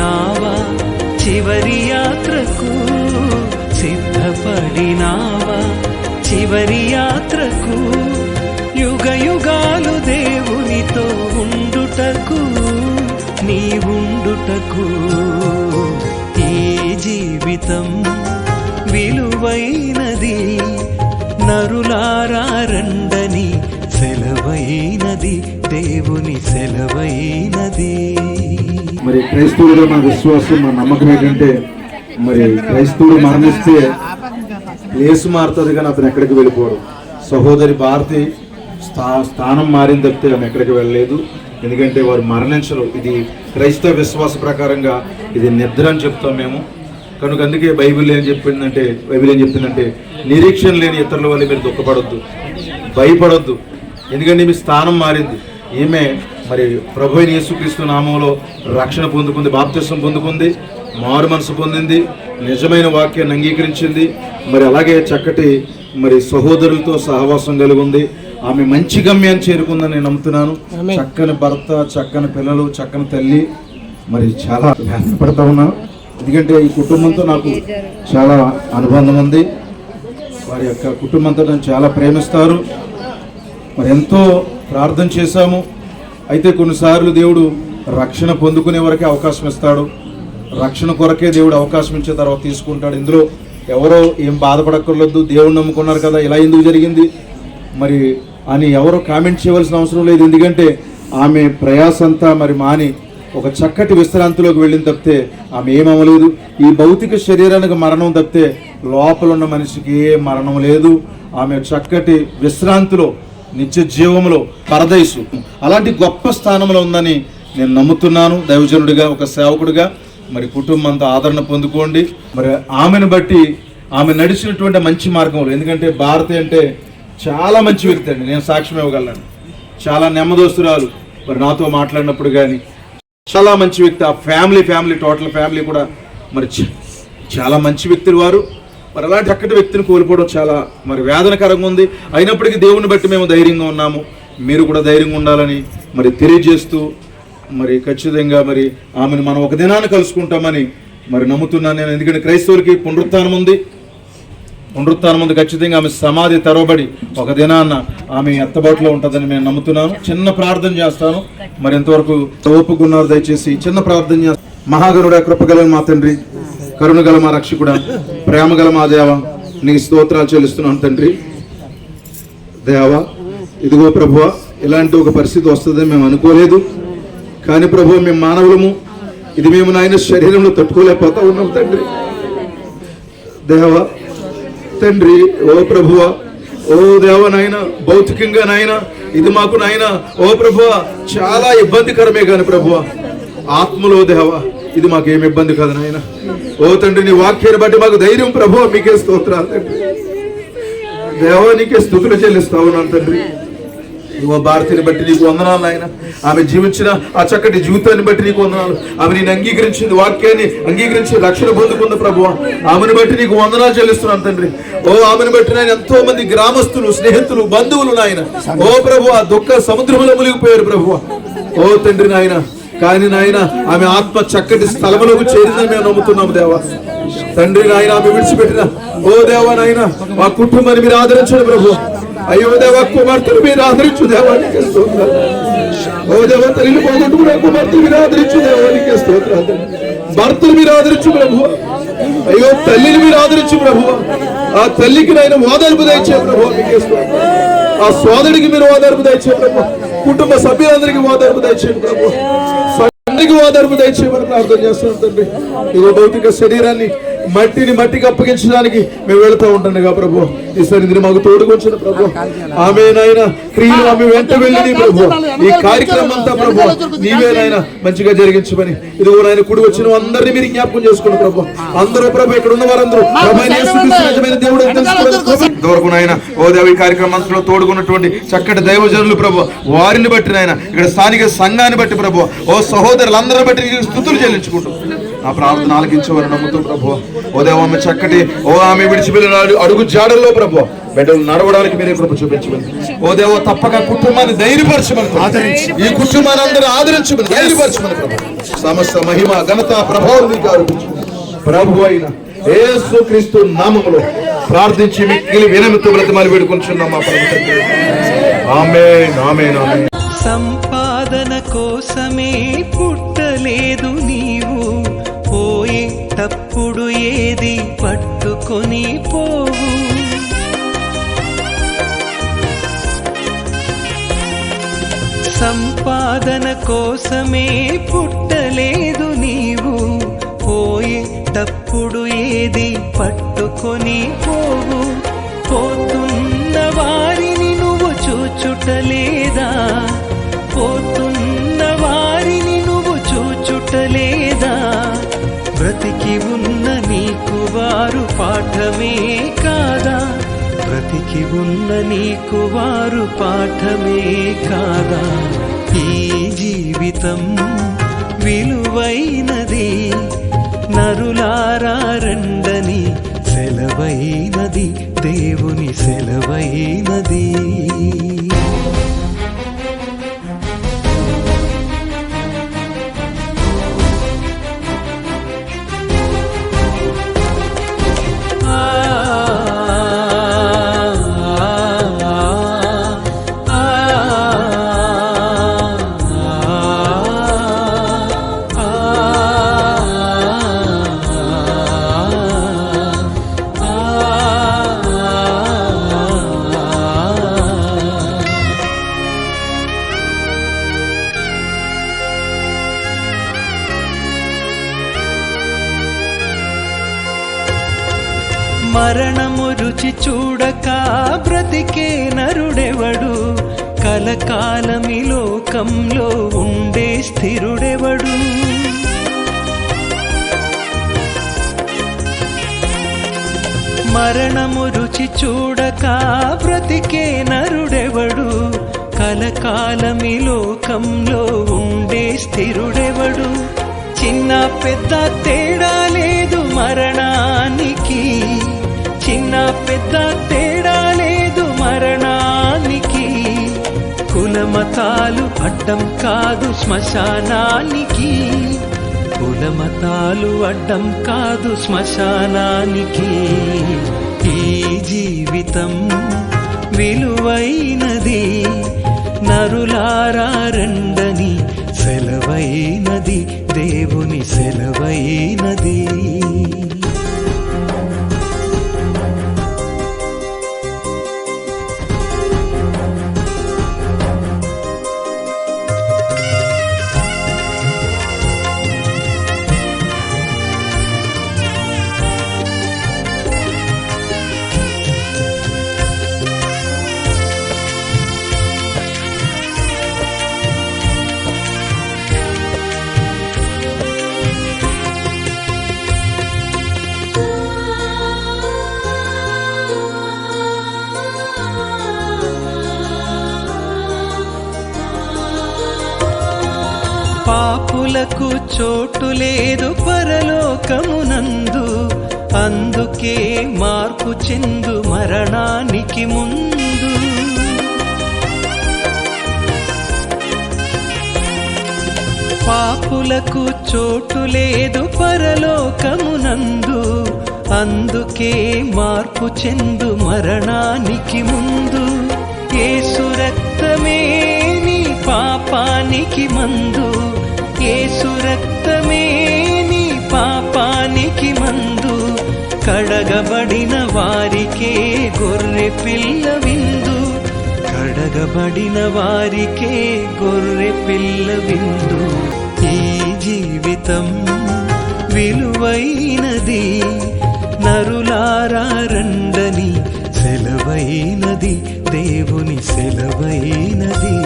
సిద్ధపడినావా చివరి యాత్రకు? సిద్ధపడినావా చివరి యాత్రకు? యుగ యుగాలు దేవునితో ఉండుటకు, నీవుండుటకు. ఈ జీవితం విలువైనది, నరులారా రండని సెలవైనది, దేవుని సెలవైనది. మరి క్రైస్తవులుగా మా విశ్వాసం, మా నమ్మకం ఏంటంటే, మరి క్రైస్తవుడు మరణిస్తే ప్లేస్ మారుతుంది కానీ అతను ఎక్కడికి వెళ్ళిపోడు. సహోదరి భారతి స్థానం మారింది తప్పితే ఆమె ఎక్కడికి వెళ్ళలేదు. ఎందుకంటే వారు మరణించరు. ఇది క్రైస్తవ విశ్వాస ప్రకారంగా ఇది నిద్ర అని చెప్తాం మేము. కనుక అందుకే బైబిల్ ఏం చెప్పిందంటే నిరీక్షణ లేని ఇతరుల వల్ల మీరు దుఃఖపడొద్దు, భయపడొద్దు. ఎందుకంటే మీ స్థానం మారింది. ఈమె మరి ప్రభు అయిన యేసుక్రీస్తు నామంలో రక్షణ పొందుకుంది, బాప్తిసం పొందుకుంది, మారు మనసు పొందింది, నిజమైన వాక్యాన్ని అంగీకరించింది. మరి అలాగే చక్కటి మరి సహోదరులతో సహవాసం కలిగి ఉంది. ఆమె మంచి గమ్యాన్ని చేరుకుందని నేను నమ్ముతున్నాను. చక్కని భర్త, చక్కని పిల్లలు, చక్కని తల్లి. మరి చాలా పడతా ఉన్నాను. ఎందుకంటే ఈ కుటుంబంతో నాకు చాలా అనుబంధం ఉంది. వారి యొక్క కుటుంబంతో నన్ను చాలా ప్రేమిస్తారు. మరి ఎంతో ప్రార్థన చేశాము. అయితే కొన్నిసార్లు దేవుడు రక్షణ పొందుకునే వరకే అవకాశం ఇస్తాడు. రక్షణ కొరకే దేవుడు అవకాశం ఇచ్చే తర్వాత తీసుకుంటాడు. ఇందులో ఎవరో ఏం బాధపడక్కర్లేదు. దేవుడు నమ్ముకున్నారు కదా, ఇలా ఎందుకు జరిగింది మరి అని ఎవరో కామెంట్ చేయవలసిన అవసరం లేదు. ఎందుకంటే ఆమె ప్రయాసంతా మరి మాని ఒక చక్కటి విశ్రాంతిలోకి వెళ్ళిన తప్పితే ఆమె ఏమవ్వలేదు. ఈ భౌతిక శరీరానికి మరణం తప్పితే లోపల ఉన్న మనిషికి ఏ మరణం లేదు. ఆమె చక్కటి విశ్రాంతిలో, నిత్య జీవంలో, పరదైసు అలాంటి గొప్ప స్థానంలో ఉందని నేను నమ్ముతున్నాను. దైవజనుడిగా, ఒక సేవకుడిగా మరి కుటుంబంతో ఆదరణ పొందుకోండి. మరి ఆమెను బట్టి ఆమె నడిచినటువంటి మంచి మార్గంలో, ఎందుకంటే భారతి అంటే చాలా మంచి వ్యక్తి అండి, నేను సాక్ష్యం ఇవ్వగలను. చాలా నెమ్మదోస్తురాలు. మరి నాతో మాట్లాడినప్పుడు కానీ చాలా మంచి వ్యక్తి. ఆ ఫ్యామిలీ టోటల్ ఫ్యామిలీ కూడా మరి చాలా మంచి వ్యక్తులు వారు. మరి అలాంటి చక్కటి వ్యక్తిని కోల్పోవడం చాలా మరి వేదనకరంగా ఉంది. అయినప్పటికీ దేవుని బట్టి మేము ధైర్యంగా ఉన్నాము. మీరు కూడా ధైర్యంగా ఉండాలని మరి తెలియజేస్తూ మరి ఖచ్చితంగా మరి ఆమెను మనం ఒక దినాన్ని కలుసుకుంటామని మరి నమ్ముతున్నాను నేను. ఎందుకంటే క్రైస్తవులకి పునరుత్థానం ఉంది. ఖచ్చితంగా ఆమె సమాధి తెరవబడి ఒక దినాన్న ఆమె ఎత్తబాటులో ఉంటుందని నేను నమ్ముతున్నాను. చిన్న ప్రార్థన చేస్తాను. మరి ఎంతవరకు ఓపుకున్నారు దయచేసి చిన్న ప్రార్థన చేస్తాను. మహాగరుడ, కృపగల మా తండ్రి, కరుణగల మా రక్షకుడ, ప్రేమగల మా దేవ, నీకు స్తోత్రాలు చెల్లిస్తున్నాను తండ్రి. దేవ, ఇదిగో ప్రభువ, ఇలాంటి ఒక పరిస్థితి వస్తుందని మేము అనుకోలేదు. కానీ ప్రభువ, మేము మానవులము. ఇది మేము నాయన శరీరంలో తట్టుకోలేకపోతా ఉన్నాం తండ్రి. దేవ తండ్రి, ఓ ప్రభువ, ఓ దేవ నాయన, భౌతికంగా నాయన ఇది మాకు నాయన ఓ ప్రభువ చాలా ఇబ్బందికరమే. కానీ ప్రభువ, ఆత్మలో దేవ ఇది మాకేమి ఇబ్బంది కాదు నాయన. ఓ తండ్రి, నీ వాక్యాన్ని బట్టి మాకు ధైర్యం ప్రభువ. మీకే స్తోత్రాలు తండ్రి. దేవ, నీకే స్తుతులు చెల్లిస్తా ఉన్నాను తండ్రి. ఓ భారతిని బట్టి నీకు వందనాలు నాయన. ఆమె జీవించిన ఆ చక్కటి జీవితాన్ని బట్టి నీకు వందనాలు. ఆమె నేను అంగీకరించింది, వాక్యాన్ని అంగీకరించి రక్షణ పొందుకుంది ప్రభువ. ఆమెను బట్టి నీకు వందనాలు చెల్లిస్తున్నాను తండ్రి. ఓ ఆమెను బట్టి నాయన ఎంతో మంది గ్రామస్తులు, స్నేహితులు, బంధువులు నాయన ఓ ప్రభువ దుఃఖ సముద్రంలో మునిగిపోయారు ప్రభువ. ఓ తండ్రి నాయన, కానీ నాయన ఆమె ఆత్మ చక్కటి స్థలములకు చేరిందని మేము నమ్ముతున్నాము దేవా. తండ్రి నాయన, ఆమె విడిచిపెట్టిన ఓ దేవా నాయన మా కుటుంబాన్ని మీరు ఆదరించండి ప్రభు. అయ్యో దేవా, కుమార్తెను మీరు ఆదరించు దేవానికి స్తోత్రాలు. ఓ దేవ, తల్లిని పోగొట్టుకున్న కుమార్తెను మీరు ఆదరించు దేవానికి స్తోత్రాలు. భర్తను మీరు ఆదరించు ప్రభు. అయ్యో తల్లిని మీరు ఆదరించు ప్రభు. ఆ తల్లికి నాయన ఓదార్పు దయచే ప్రభు. మీకే స్తోత్రాలు. ఆ సోదరుడికి మీరు ఓదార్పు దయచే ప్రభు. కుటుంబ సభ్యులందరికీ ఓదార్పు దయచేయండి ప్రభు. తండ్రికి ఓదార్పు దయచేయమని ప్రార్థన చేస్తున్నాం తండ్రి. ఇదో భౌతిక శరీరాన్ని మట్టికి అప్పగించడానికి మేము వెళుతూ ఉంటుండగా ప్రభు, ఈ సన్నిధిని మాకు తోడుకొచ్చిన ప్రభు. ఆమె నాయన క్రియలు ఆమె వెంట వెళ్ళి ప్రభు, ఈ కార్యక్రమం అంతా ప్రభు నీవే నాయన మంచిగా జరిగించమని ఇదిగో నాయన కూడి వచ్చిన అందరినీ మీరు జ్ఞాపకం చేసుకోండి ప్రభు. అందరూ ప్రభు, ఇక్కడ ఉన్న వారందరూ దేవుడు ఇంతవరకు నాయన ఓ దేవ ఈ కార్యక్రమంలో తోడుకున్నటువంటి చక్కటి దైవజనులు ప్రభు, వారిని బట్టి నాయన ఇక్కడ స్థానిక సంఘాన్ని బట్టి ప్రభు, ఓ సహోదరులందరిని బట్టి స్తుతులు చెల్లించుకుంటూ నా ప్రార్థన ఆలకించవని నమ్ముతూ ప్రభు, ఓ దేవ ఆమె చక్కటి ఆమె విడిచిపెట్టిన అడుగు జాడల్లో ప్రభు బిడ్డలు నడవడానికి మీరే కృప చూపించమని, ఓ దేవ తప్పక కుటుంబాన్ని ధైర్యపరచమని, ఈ కుటుంబాన్ని అందరూ ఆదరించమని, ధైర్యపరచమని ప్రభు. సమస్త మహిమ ఘనత ప్రభావం మీకు ఆరోపించు ప్రభు అయిన యేసుక్రీస్తు నామములో ప్రార్థించి మిక్కిలి వినమితో బ్రతిమాలి వేడుకొంచున్నాం మా ప్రభు తండ్రి. ఆమేన్, ఆమేన్, ఆమేన్. సంపాదన కోసమే పుట్టలేదు నీవు, పోయేటప్పుడు ఏది పట్టుకొని పోవు. సంపాదన కోసమే పుట్టలేదు నీవు, పోయేటప్పుడు ఏది పట్టుకొని పోవు. పోతున్న వారిని నువ్వు చూచుటలేదా, పోతున్న వారిని నువ్వు చూచుటలేదా, బ్రతికి ఉన్న నీకు వారు పాఠమే కాదా, బ్రతికి ఉన్న నీకు వారు పాఠమే కాదా. ఈ జీవితం విలువైనది, నరులారా రండని సెలవైనది, దేవుని సెలవైనది. మరణము రుచి చూడక బ్రతికే నరుడెవడు, కలకాలమి లోకంలో ఉండే స్థిరుడెవడు. మరణము రుచి చూడక బ్రతికే నరుడెవడు, కలకాలమి లోకంలో ఉండే స్థిరుడెవడు. చిన్న పెద్ద తేడా లేదు మరణానికి, చిన్న పెద్ద తేడా లేదు మరణానికి. కులమతాలు అడ్డం కాదు శ్మశానానికి, కులమతాలు అడ్డం కాదు శ్మశానానికి. ఈ జీవితం విలువైనది, నరులారా రండని సెలవైనది, దేవుని సెలవైనది. పాపులకు చోటు లేదు పరలోకమునందు, అందుకే మార్పు చెందు మరణానికి ముందు. పాపులకు చోటు లేదు పరలోకమునందు, అందుకే మార్పు చెందు మరణానికి ముందు. యేసు రక్తమే నీ పాపానికి మందు, యేసు రక్తమే నీ పాపానికి మందు. కడగబడిన వారికే గొర్రె పిల్ల విందు, కడగబడిన వారికే గొర్రె పిల్ల విందు. ఈ జీవితం విలువైనది, నరులారా రండని సెలవైనది, దేవుని సెలవైనది.